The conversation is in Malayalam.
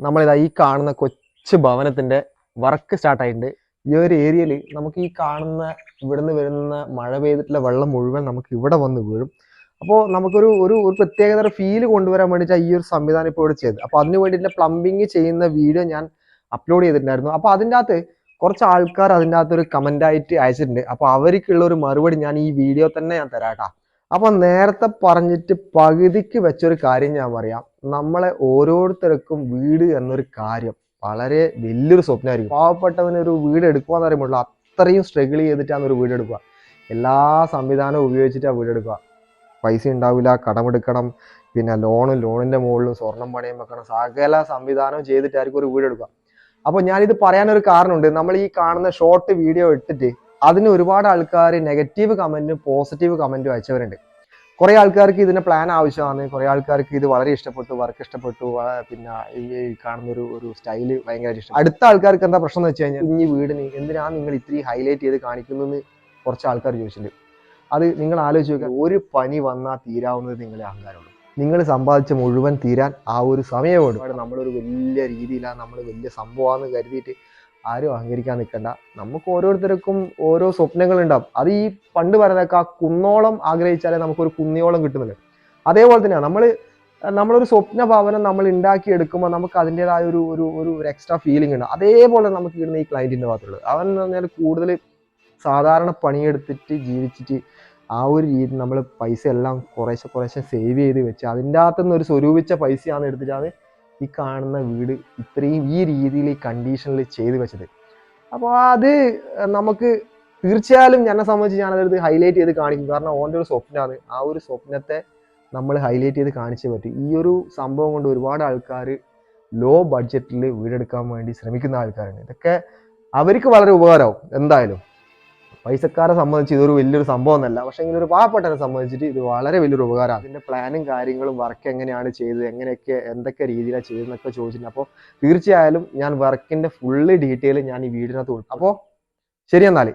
നമ്മളിതാ ഈ കാണുന്ന കൊച്ചു ഭവനത്തിന്റെ വർക്ക് സ്റ്റാർട്ട് ആയിട്ടുണ്ട്. ഈ ഒരു ഏരിയയിൽ നമുക്ക് ഈ കാണുന്ന ഇവിടുന്ന് വരുന്ന മഴ പെയ്തിട്ടുള്ള വെള്ളം മുഴുവൻ നമുക്ക് ഇവിടെ വന്ന് വീഴും. അപ്പോൾ നമുക്കൊരു ഒരു ഒരു പ്രത്യേകതര ഫീല് കൊണ്ടുവരാൻ വേണ്ടിയിട്ടാണ് ഈ ഒരു സംവിധാനം ഇപ്പോൾ ഇവിടെ ചെയ്തത്. അപ്പോൾ അതിന് വേണ്ടിയിട്ടുള്ള പ്ലംബിങ് ചെയ്യുന്ന വീഡിയോ ഞാൻ അപ്ലോഡ് ചെയ്തിട്ടുണ്ടായിരുന്നു. അപ്പോൾ അതിൻ്റെ അകത്ത് കുറച്ച് ആൾക്കാർ അതിൻ്റെ അകത്തൊരു കമൻ്റ് ആയിട്ട് അയച്ചിട്ടുണ്ട്. അപ്പോൾ അവർക്കുള്ള ഒരു മറുപടി ഞാൻ ഈ വീഡിയോ തന്നെ ഞാൻ തരാട്ടാ. അപ്പൊ നേരത്തെ പറഞ്ഞിട്ട് പകുതിക്ക് വെച്ചൊരു കാര്യം ഞാൻ പറയാം. നമ്മളെ ഓരോരുത്തർക്കും വീട് എന്നൊരു കാര്യം വളരെ വലിയൊരു സ്വപ്നമായിരിക്കും. പാവപ്പെട്ടവന് ഒരു വീട് എടുക്കുക എന്ന് പറയുമ്പോൾ അത്രയും സ്ട്രഗിൾ ചെയ്തിട്ടാണ് ഒരു വീട് എടുക്കുക. എല്ലാ സംവിധാനവും ഉപയോഗിച്ചിട്ടാണ് വീട് എടുക്കുക. പൈസ ഉണ്ടാവില്ല, കടമെടുക്കണം, പിന്നെ ലോണിന്റെ മുകളിലും സ്വർണം പണയം വെക്കണം, സകല സംവിധാനവും ചെയ്തിട്ടായിരിക്കും ഒരു വീട് എടുക്കുക. അപ്പോൾ ഞാനിത് പറയാനൊരു കാരണമുണ്ട്. നമ്മൾ ഈ കാണുന്ന ഷോർട്ട് വീഡിയോ ഇട്ടിട്ട് അതിന് ഒരുപാട് ആൾക്കാർ നെഗറ്റീവ് കമന്റും പോസിറ്റീവ് കമന്റും അയച്ചവരുണ്ട്. കുറെ ആൾക്കാർക്ക് ഇതിന്റെ പ്ലാൻ ആവശ്യമാണ്, കുറെ ആൾക്കാർക്ക് ഇത് വളരെ ഇഷ്ടപ്പെട്ടു, വർക്ക് ഇഷ്ടപ്പെട്ടു, പിന്നെ ഈ കാണുന്ന ഒരു സ്റ്റൈല് ഭയങ്കര ഇഷ്ടം. അടുത്ത ആൾക്കാർക്ക് എന്താ പ്രശ്നം എന്ന് വെച്ച് കഴിഞ്ഞാൽ, ഈ വീടിന് എന്തിനാണ് നിങ്ങൾ ഇത്രയും ഹൈലൈറ്റ് ചെയ്ത് കാണിക്കുന്നതെന്ന് കുറച്ച് ആൾക്കാർ ചോദിച്ചിട്ടുണ്ട്. അത് നിങ്ങൾ ആലോചിച്ച് നോക്കുക. ഒരു പനി വന്നാൽ തീരാവുന്നത് നിങ്ങളെ അഹങ്കാരമുള്ളൂ. നിങ്ങൾ സമ്പാദിച്ച മുഴുവൻ തീരാൻ ആ ഒരു സമയമുണ്ട്. നമ്മളൊരു വലിയ രീതിയിലാണ്, നമ്മൾ വലിയ സംഭവമാണെന്ന് കരുതിയിട്ട് ആരും അഹങ്കരിക്കാൻ നിൽക്കണ്ട. നമുക്ക് ഓരോരുത്തർക്കും ഓരോ സ്വപ്നങ്ങൾ ഉണ്ടാവും. അത് ഈ പണ്ട് പറയുന്നതൊക്കെ ആ കുന്നോളം ആഗ്രഹിച്ചാലേ നമുക്കൊരു കുന്നിയോളം കിട്ടുന്നില്ല. അതേപോലെ തന്നെയാണ് നമ്മളൊരു സ്വപ്ന ഭവനം നമ്മൾ ഉണ്ടാക്കി എടുക്കുമ്പോൾ നമുക്ക് അതിൻ്റെതായ ഒരു എക്സ്ട്രാ ഫീലിംഗ് ഉണ്ട്. അതേപോലെ നമുക്ക് കിട്ടുന്ന ഈ ക്ലയൻറ്റിൻ്റെ ഭാഗത്തുള്ളത് അവൻ എന്ന് പറഞ്ഞാൽ കൂടുതൽ സാധാരണ പണിയെടുത്തിട്ട് ജീവിച്ചിട്ട് ആ ഒരു രീതി നമ്മൾ പൈസ എല്ലാം കുറേശ്ശെ സേവ് ചെയ്ത് വെച്ച് അതിൻ്റെ അകത്തുനിന്ന് ഒരു സ്വരൂപിച്ച പൈസയാണ് എടുത്തിട്ടാണ് ഈ കാണുന്ന വീട് ഇത്രയും ഈ രീതിയിൽ ഈ കണ്ടീഷനിൽ ചെയ്തു വെച്ചത്. അപ്പോൾ അത് നമുക്ക് തീർച്ചയായും എന്നെ സംബന്ധിച്ച് ഞാനത് ഹൈലൈറ്റ് ചെയ്ത് കാണിക്കും. കാരണം ഓൻ്റെ ഒരു സ്വപ്നമാണ്. ആ ഒരു സ്വപ്നത്തെ നമ്മൾ ഹൈലൈറ്റ് ചെയ്ത് കാണിച്ചേ പറ്റും. ഈ ഒരു സംഭവം കൊണ്ട് ഒരുപാട് ആൾക്കാർ ലോ ബഡ്ജറ്റിൽ വീടെടുക്കാൻ വേണ്ടി ശ്രമിക്കുന്ന ആൾക്കാരുണ്ട്. ഇതൊക്കെ അവർക്ക് വളരെ ഉപകാരമാവും. എന്തായാലും പൈസക്കാരെ സംബന്ധിച്ച് ഇതൊരു വലിയൊരു സംഭവം എന്നല്ല, പക്ഷെ ഇങ്ങനെ ഒരു പാവപ്പെട്ടവരെ സംബന്ധിച്ചിട്ട് ഇത് വളരെ വലിയൊരു ഉപകാരമാണ്. അതിന്റെ പ്ലാനും കാര്യങ്ങളും വർക്ക് എങ്ങനെയാണ് ചെയ്തത്, എന്തൊക്കെ രീതിയിലാണ് ചെയ്തതെന്നൊക്കെ ചോദിച്ചിട്ടുണ്ട്. അപ്പോൾ തീർച്ചയായും ഞാൻ വർക്കിന്റെ ഫുള്ള് ഡീറ്റെയിൽ ഞാൻ ഈ വീഡിയോനകത്ത് കൊടുക്കും. അപ്പോൾ ശരി എന്നാൽ.